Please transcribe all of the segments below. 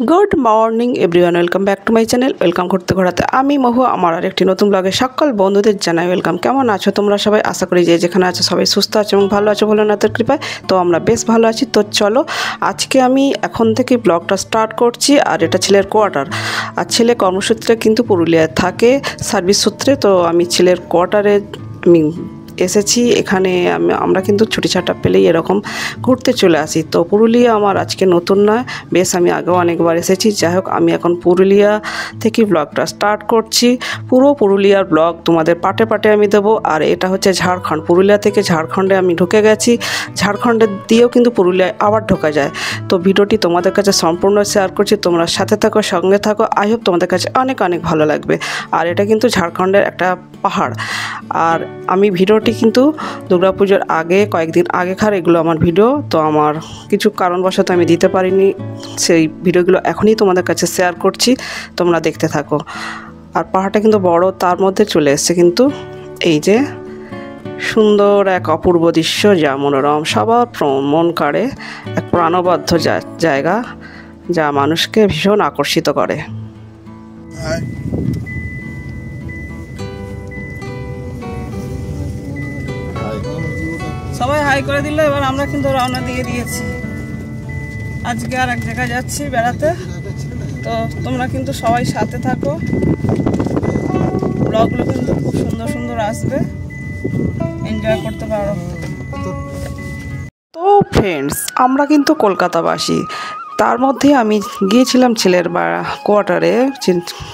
Good morning everyone, welcome back to my channel. Welcome করতে ঘোরাতে আমি মহু, আমার আর একটি নতুন ব্লগে সকল বন্ধুদের জানাই ওয়েলকাম। কেমন আছো তোমরা সবাই? আশা করি যে যেখানে আছো সবাই সুস্থ আছো এবং ভালো আছো ভোলেনাথের কৃপায়। তো আমরা বেশ ভালো আছি। তো চলো আজকে আমি এখন থেকে ব্লগটা স্টার্ট করছি। আর এটা ছেলের কোয়ার্টার, আর ছেলে কর্মসূত্রে কিন্তু পুরুলিয়ায় থাকে সার্ভিস সূত্রে। তো আমি ছেলের কোয়ার্টারে আমি এসেছি। এখানে আমরা কিন্তু ছুটি ছাটা পেলেই এরকম ঘুরতে চলে আসি। তো পুরুলিয়া আমার আজকে নতুন নয়, বেশ আমি আগেও অনেকবার এসেছি। যাই হোক, আমি এখন পুরুলিয়া থেকে ব্লগটা স্টার্ট করছি। পুরো পুরুলিয়ার ব্লগ তোমাদের পাটে পাটে আমি দেবো। আর এটা হচ্ছে ঝাড়খণ্ড, পুরুলিয়া থেকে ঝাড়খণ্ডে আমি ঢুকে গেছি। ঝাড়খণ্ডের দিয়েও কিন্তু পুরুলিয়ায় আবার ঢোকা যায়। তো ভিডিওটি তোমাদের কাছে সম্পূর্ণ শেয়ার করছি, তোমরা সাথে থাকো, সঙ্গে থাকো। আই হোপ তোমাদের কাছে অনেক অনেক ভালো লাগবে। আর এটা কিন্তু ঝাড়খণ্ডের একটা পাহাড়। আর আমি ভিডিওটি কিন্তু দুর্গাপুজোর আগে কয়েকদিন আগেকার এগুলো আমার ভিডিও। তো আমার কিছু কারণবশত আমি দিতে পারিনি, সেই ভিডিওগুলো এখনই তোমাদের কাছে শেয়ার করছি, তোমরা দেখতে থাকো। আর পাহাড়টা কিন্তু বড়, তার মধ্যে চলে এসছে কিন্তু এই যে সুন্দর এক অপূর্ব দৃশ্য, যা মনোরম, সবার মন কাড়ে, এক প্রাণবদ্ধ জায়গা যা মানুষকে ভীষণ আকর্ষিত করে। সবাই হাই করে দিল। এবার আমরা কিন্তু রওনা দিয়ে দিয়েছি। আজকে আর এক জায়গায় যাচ্ছি বেড়াতে। তো তোমরা কিন্তু সবাই সাথে থাকো, ব্লগগুলো কিন্তু খুব সুন্দর সুন্দর আসবে, এনজয় করতে পারো। তো ফ্রেন্ডস, আমরা কিন্তু কলকাতাবাসী, তার মধ্যে আমি গিয়েছিলাম ছেলের কোয়ার্টারে,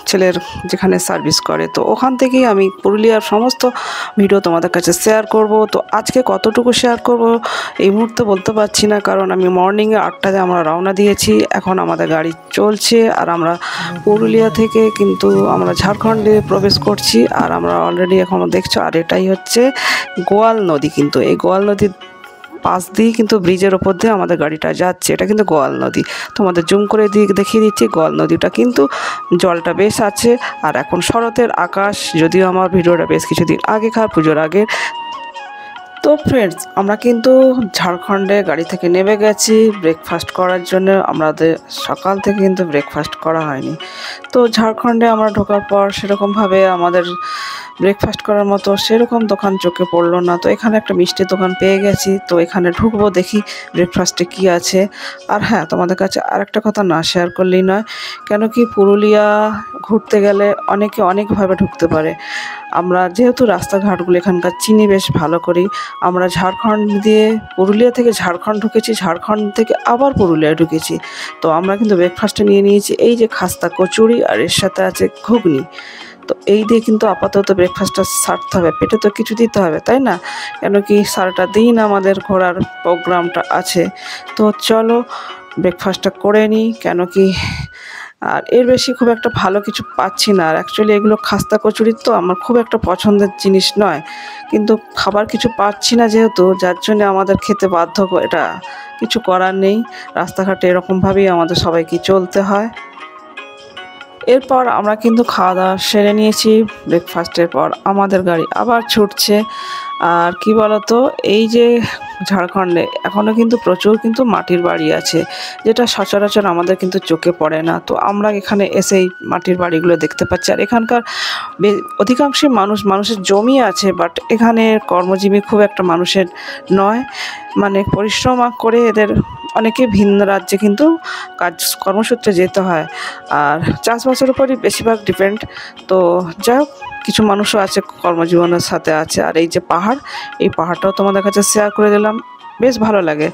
ছেলের যেখানে সার্ভিস করে। তো ওখান থেকেই আমি পুরুলিয়ার সমস্ত ভিডিও তোমাদের কাছে শেয়ার করব। তো আজকে কতটুকু শেয়ার করব এই মুহূর্তে বলতে পারছি না, কারণ আমি মর্নিংয়ে 8টায় আমরা রওনা দিয়েছি। এখন আমাদের গাড়ি চলছে আর আমরা পুরুলিয়া থেকে কিন্তু আমরা ঝাড়খণ্ডে প্রবেশ করছি। আর আমরা অলরেডি এখনও দেখছো, আর এটাই হচ্ছে গোয়াল নদী। কিন্তু এই গোয়াল নদীর পাশ দিয়ে কিন্তু ব্রিজের ওপর দিয়ে আমাদের গাড়িটা যাচ্ছে। এটা কিন্তু গোয়াল নদী, তোমাদের জুম করে দেখিয়ে দিচ্ছি। গোয়াল নদীটা কিন্তু জলটা বেশ আছে। আর এখন শরতের আকাশ, যদিও আমার ভিডিওটা বেশ কিছুদিন আগেকার, পুজোর আগে। তো ফ্রেন্ডস, আমরা কিন্তু ঝাড়খণ্ডে গাড়ি থেকে নেমে গেছি ব্রেকফাস্ট করার জন্য। আমাদের সকাল থেকে কিন্তু ব্রেকফাস্ট করা হয়নি। তো ঝাড়খণ্ডে আমরা ঢোকার পর সেরকমভাবে আমাদের ব্রেকফাস্ট করার মতো সেরকম দোকান চোখে পড়লো না। তো এখানে একটা মিষ্টির দোকান পেয়ে গেছি। তো এখানে ঢুকবো, দেখি ব্রেকফাস্টে কি আছে। আর হ্যাঁ, তোমাদের কাছে আরেকটা কথা না শেয়ার করলেই নয়, কেন কি পুরুলিয়া ঘুরতে গেলে অনেকে অনেকভাবে ঢুকতে পারে। আমরা যেহেতু রাস্তাঘাটগুলো এখানকার চিনি বেশ ভালো করি, আমরা ঝাড়খণ্ড দিয়ে পুরুলিয়া থেকে ঝাড়খণ্ড ঢুকেছি, ঝাড়খণ্ড থেকে আবার পুরুলিয়া ঢুকেছি। তো আমরা কিন্তু ব্রেকফাস্টে নিয়ে নিয়েছি এই যে খাস্তা কচুরি, আর এর সাথে আছে ঘুগনি। তো এই দিয়ে কিন্তু আপাতত ব্রেকফাস্টটা সারতে হবে, পেটে তো কিছু দিতে হবে, তাই না? কেন কি সারাটা দিন আমাদের ঘোরার প্রোগ্রামটা আছে। তো চলো ব্রেকফাস্টটা করে নিই, কেন কি আর এর বেশি খুব একটা ভালো কিছু পাচ্ছি না। আর অ্যাকচুয়ালি এগুলো খাস্তা কচুরি তো আমার খুব একটা পছন্দের জিনিস নয়, কিন্তু খাবার কিছু পাচ্ছি না যেহেতু, যার জন্য আমাদের খেতে বাধ্য। এটা কিছু করার নেই, রাস্তাঘাটে এরকমভাবেই আমাদের সবাইকে চলতে হয়। এরপর আমরা কিন্তু খাওয়া দাওয়া সেরে নিয়েছি। ব্রেকফাস্টের পর আমাদের গাড়ি আবার ছুটছে। আর কি বলতো, এই যে ঝাড়খণ্ডে এখনও কিন্তু প্রচুর কিন্তু মাটির বাড়ি আছে, যেটা সচরাচর আমাদের কিন্তু চোখে পড়ে না। তো আমরা এখানে এসেই মাটির বাড়িগুলো দেখতে পাচ্ছি। আর এখানকার অধিকাংশই মানুষের জমি আছে, বাট এখানে কর্মজীবী খুব একটা মানুষের নয়। মানে পরিশ্রম করে এদের অনেকে ভিন্ন রাজ্যে কিন্তু কর্মসূত্রে যেতে হয়, আর চাষবাসের উপরই বেশিরভাগ ডিপেন্ড। তো যাই হোক, কিছু মানুষও আছে কর্মজীবনের সাথে আছে। আর এই যে পাহাড়, এই পাহাড়টাও তোমাদের কাছে শেয়ার করে দিলাম, বেশ ভালো লাগে।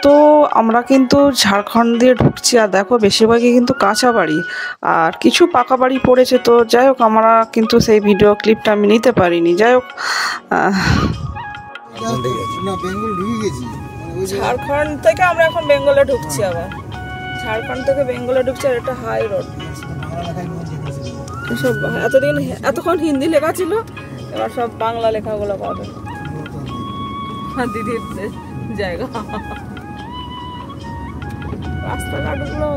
তো আমরা কিন্তু ঝাড়খণ্ড দিয়ে ঢুকছি, আর দেখো বেশিরভাগই কিন্তু কাঁচা বাড়ি, আর কিছু পাকা বাড়ি পড়েছে। তো যাই হোক, আমরা কিন্তু সেই ভিডিও ক্লিপটা আমি নিতে পারিনি। যাই হোক, ঝাড়খণ্ড থেকে আমরা এখন বেঙ্গলে ঢুকছি। আবার ঝাড়খণ্ড থেকে বেঙ্গলে ঢুকছি। আর এটা হাই রোড। সব এতক্ষণ হিন্দি লেখা ছিল, এবার সব বাংলা লেখাগুলো পাবে। দিদির জায়গা, রাস্তাঘাটগুলো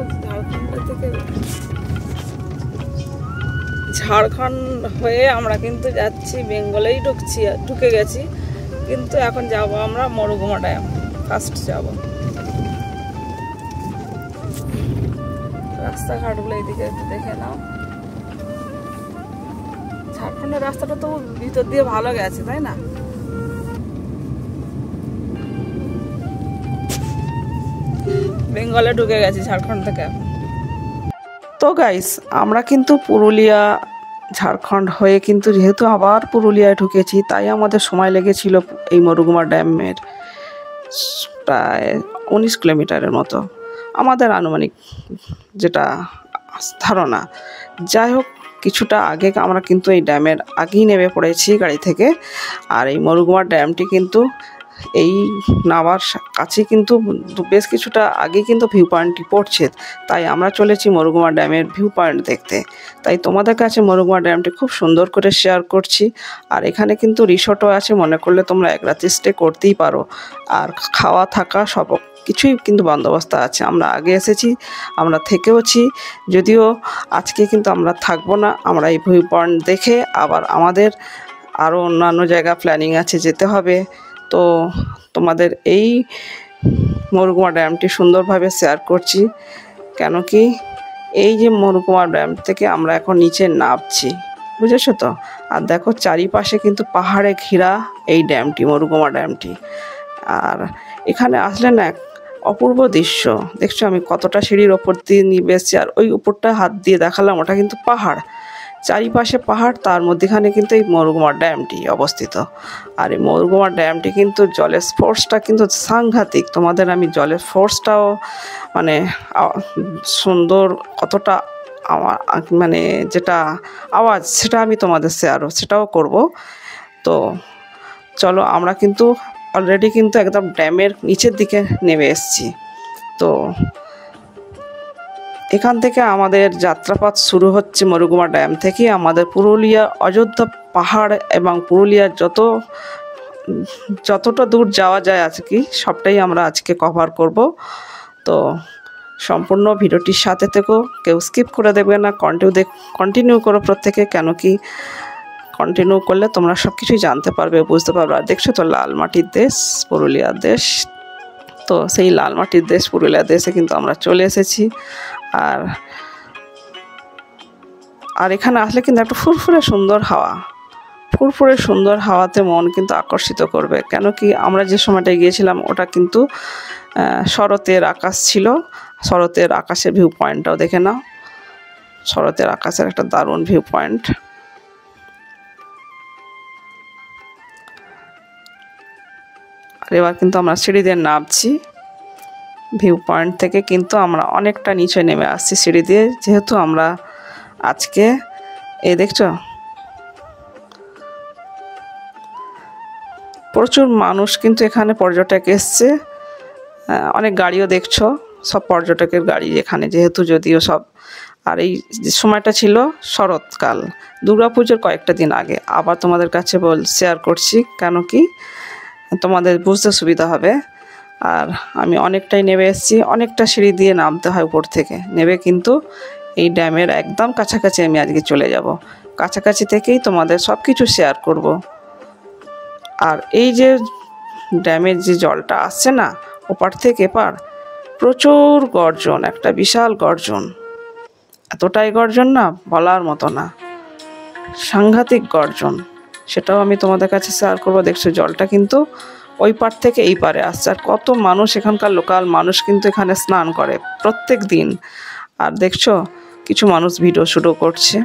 ঝাড়খণ্ড হয়ে আমরা কিন্তু যাচ্ছি বেঙ্গলেই ঢুকে গেছি। কিন্তু এখন যাব আমরা মরুগুমা ড্যাম, ফার্স্ট যাব। রাস্তাঘাটগুলো এইদিকে একটু দেখে নাও। ঝাড়খণ্ডের রাস্তাটা তো ভিতর দিয়ে ভালো গেছে, তাই না? বেঙ্গলে ঢুকে গেছি ঝাড়খণ্ড থেকে। তো গাইস, আমরা কিন্তু পুরুলিয়া ঝাড়খণ্ড হয়ে কিন্তু যেহেতু আবার পুরুলিয়ায় ঢুকেছি, তাই আমাদের সময় লেগেছিল এই মরুগুমা ড্যামের প্রায় 19 কিলোমিটারের মতো আমাদের আনুমানিক যেটা ধারণা। যাই হোক, কিছুটা আগে আমরা কিন্তু এই ড্যামের আগেই নেমে পড়েছি গাড়ি থেকে। আর এই মরুগুমা ড্যামটি কিন্তু এই নামার কাছে কিন্তু বেশ কিছুটা আগে কিন্তু ভিউ পয়েন্টটি পড়ছে, তাই আমরা চলেছি মরুগুমা ড্যামের ভিউ পয়েন্ট দেখতে। তাই তোমাদের কাছে মরুগুমা ড্যামটি খুব সুন্দর করে শেয়ার করছি। আর এখানে কিন্তু রিসোর্টও আছে, মনে করলে তোমরা এক রাত স্টে করতেই পারো। আর খাওয়া থাকা সব কিছুই কিন্তু বন্দোবস্ত আছে। আমরা আগে এসেছি, আমরা থেকেওছি, যদিও আজকে কিন্তু আমরা থাকবো না। আমরা এই ভিউ পয়েন্ট দেখে আবার আমাদের আরও অন্যান্য জায়গা প্ল্যানিং আছে, যেতে হবে। তো তোমাদের এই মরুগুমা ড্যামটি সুন্দরভাবে শেয়ার করছি, কেন কি এই যে মরুগুমা ড্যাম থেকে আমরা এখন নিচে নামছি, বুঝেছো তো? আর দেখো চারিপাশে কিন্তু পাহাড়ে ঘেরা এই ড্যামটি, মরুগুমা ড্যামটি। আর এখানে আসলে না অপূর্ব দৃশ্য দেখছো। আমি কতটা সিঁড়ির ওপর দিয়ে নিয়ে এসেছি, আর ওই উপরটা হাত দিয়ে দেখালাম, ওটা কিন্তু পাহাড়, চারিপাশে পাহাড়, তার মধ্যেখানে কিন্তু এই মরুগুমা ড্যামটি অবস্থিত। আর এই মরুগুমা ড্যামটি কিন্তু জলের ফোর্সটা কিন্তু সাংঘাতিক। তোমাদের আমি জলের ফোর্সটাও মানে সুন্দর কতটা মানে যেটা আওয়াজ, সেটা আমি তোমাদের সেটাও করব। তো চলো, আমরা কিন্তু অলরেডি কিন্তু একদম ড্যামের নিচের দিকে নেমে এসেছি। তো এখান থেকে আমাদের যাত্রাপথ শুরু হচ্ছে মরুগুমা ড্যাম থেকে। আমাদের পুরুলিয়া অযোধ্যা পাহাড় এবং পুরুলিয়ার যতটা দূর যাওয়া যায় আজকে সবটাই আমরা আজকে কভার করব। তো সম্পূর্ণ ভিডিওটির সাথে থেকো, কেউ স্কিপ করে দেবে না, কন্টিনিউ করো প্রত্যেকে, কেন কি কন্টিনিউ করলে তোমরা সব কিছুই জানতে পারবে, বুঝতে পারবে। আর দেখছো তো লাল মাটির দেশ পুরুলিয়ার দেশ, তো সেই লাল মাটির দেশ পুরুলিয়া দেশে কিন্তু আমরা চলে এসেছি। আর এখানে আসলে কিন্তু একটা ফুরফুরে সুন্দর হাওয়াতে মন কিন্তু আকর্ষিত করবে, কেন কি আমরা যে সময়টায় গিয়েছিলাম ওটা কিন্তু শরতের আকাশ ছিল। শরতের আকাশের ভিউ পয়েন্টটাও দেখে নাও, শরতের আকাশের একটা দারুণ ভিউ পয়েন্ট। আর এবার কিন্তু আমরা সিঁড়ি দিয়ে নামছি ভিউ পয়েন্ট থেকে, কিন্তু আমরা অনেকটা নিচে নেমে আসছি সিঁড়ি দিয়ে, যেহেতু আমরা আজকে এই দেখছো প্রচুর মানুষ কিন্তু এখানে পর্যটক এসছে, অনেক গাড়িও দেখছো, সব পর্যটকের গাড়ি এখানে, যেহেতু যদিও সব। আর এই যে সময়টা ছিল শরৎকাল, দুর্গাপুজোর কয়েকটা দিন আগে। আবার তোমাদের কাছে শেয়ার করছি, কেন কি তোমাদের বুঝতে সুবিধা হবে। আর আমি অনেকটাই নেমে এসেছি, অনেকটা সিঁড়ি দিয়ে নামতে হয় উপর থেকে নেমে, কিন্তু এই ড্যামের একদম কাছাকাছি আমি আজকে চলে যাব। কাছাকাছি থেকেই তোমাদের সব কিছু শেয়ার করব। আর এই যে ড্যামের যে জলটা আসছে না ওপার থেকে এপার, প্রচুর গর্জন, একটা বিশাল গর্জন, এতটাই গর্জন না বলার মতো না, সাংঘাতিক গর্জন, সেটাও আমি তোমাদের কাছে শেয়ার করব। দেখছো জলটা কিন্তু ওই পার থেকে এই পারে আসছে। আর কত মানুষ, এখানকার লোকাল মানুষ কিন্তু এখানে স্নান করে প্রত্যেক দিন। আর দেখছো কিছু মানুষ ভিডিও শুটও করছে,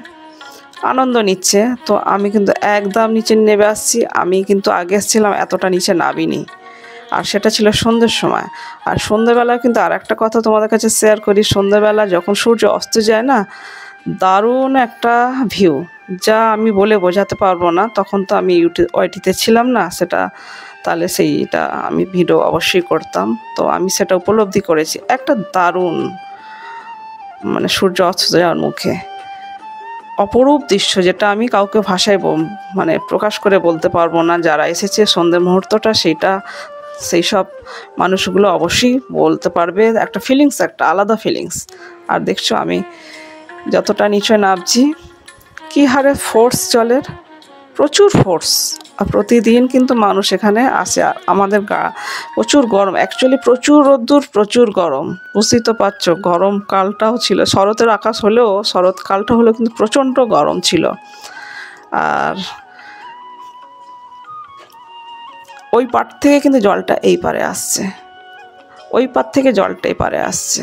আনন্দ নিচ্ছে। তো আমি কিন্তু একদম নিচে নেমে আসছি। আমি কিন্তু আগে এসেছিলাম, এতটা নিচে নামিনি, আর সেটা ছিল সন্ধ্যের সময়। আর সন্ধ্যেবেলা কিন্তু আর একটা কথা তোমাদের কাছে শেয়ার করি, সন্ধ্যেবেলা যখন সূর্য অস্ত যায় না, দারুণ একটা ভিউ, যা আমি বলে বোঝাতে পারবো না। তখন তো আমি ওয়াইটিতে ছিলাম না, সেটা তাহলে সেইটা আমি ভিডিও অবশ্যই করতাম। তো আমি সেটা উপলব্ধি করেছি, একটা দারুণ মানে সূর্য অস্ত যাওয়ার মুখে অপরূপ দৃশ্য, যেটা আমি কাউকে ভাষায় মানে প্রকাশ করে বলতে পারবো না। যারা এসেছে সন্ধ্যের মুহূর্তটা, সেই সব মানুষগুলো অবশ্যই বলতে পারবে, একটা ফিলিংস, একটা আলাদা ফিলিংস। আর দেখছো আমি যতটা নিচে নামছি, কী হারে ফোর্স জলের, প্রচুর ফোর্স, আর প্রতিদিন কিন্তু মানুষ এখানে আসে। আর আমাদের প্রচুর গরম, অ্যাকচুয়ালি প্রচুর রোদ্দুর, প্রচুর গরম, বুঝতেই তো পারছো। গরমকালটাও ছিল, শরতের আকাশ হলেও শরৎকালটা হলেও কিন্তু প্রচণ্ড গরম ছিল। আর ওই পার থেকে কিন্তু জলটা এই পারে আসছে, ওই পার থেকে জলটা এই পারে আসছে।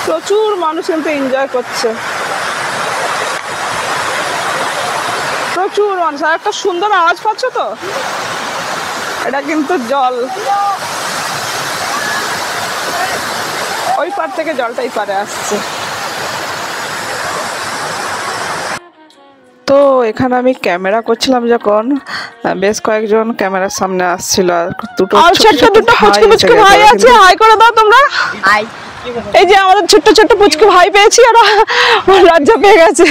প্রচুর মানুষ কিন্তু এনজয় করছে, প্রচুর মানুষ। আর একটা সুন্দর আওয়াজ পাচ্ছ তো, এটা কিন্তু জল, ওই পার থেকে জলটা এই পারে আসছে। তো এখানে আমি ক্যামেরা করছিলাম যখন, বেশ কয়েকজন ক্যামেরার সামনে আসছিল। আর দুটো পুচকু ভাই আছে, হাই করে দাও তোমরা। এই যে আমাদের ছোট্ট ছোট্ট পুচকু ভাই পেয়েছি, আর লজ্জা পেয়ে গেছে।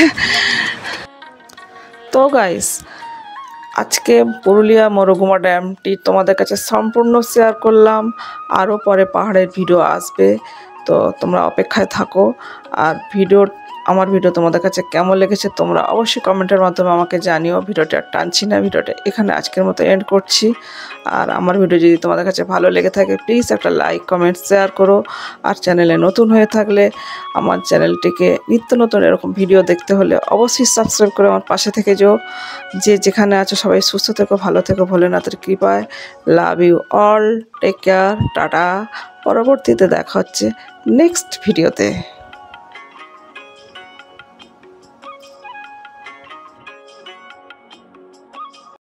তো গাইস, আজকে পুরুলিয়া মরগুমা ড্যামটি তোমাদের কাছে সম্পূর্ণ শেয়ার করলাম। আরও পরে পাহাড়ের ভিডিও আসবে, তো তোমরা অপেক্ষায় থাকো। আর আমার ভিডিও তোমাদের কাছে কেমন লেগেছে তোমরা অবশ্যই কমেন্টের মাধ্যমে আমাকে জানিও। ভিডিওটা আর টানছি না, ভিডিওটা এখানে আজকের মতো এন্ড করছি। আর আমার ভিডিও যদি তোমাদের কাছে ভালো লেগে থাকে প্লিজ একটা লাইক, কমেন্ট, শেয়ার করো। আর চ্যানেলে নতুন হয়ে থাকলে আমার চ্যানেলটিকে নিত্য নতুন এরকম ভিডিও দেখতে হলে অবশ্যই সাবস্ক্রাইব করে আমার পাশে থেকে যেও। যে যেখানে আছো সবাই সুস্থ থেকো, ভালো থেকো, ভোলেনাথের কৃপায়। Love you all, take care, tata. পরবর্তীতে দেখা হচ্ছে নেক্সট ভিডিওতে।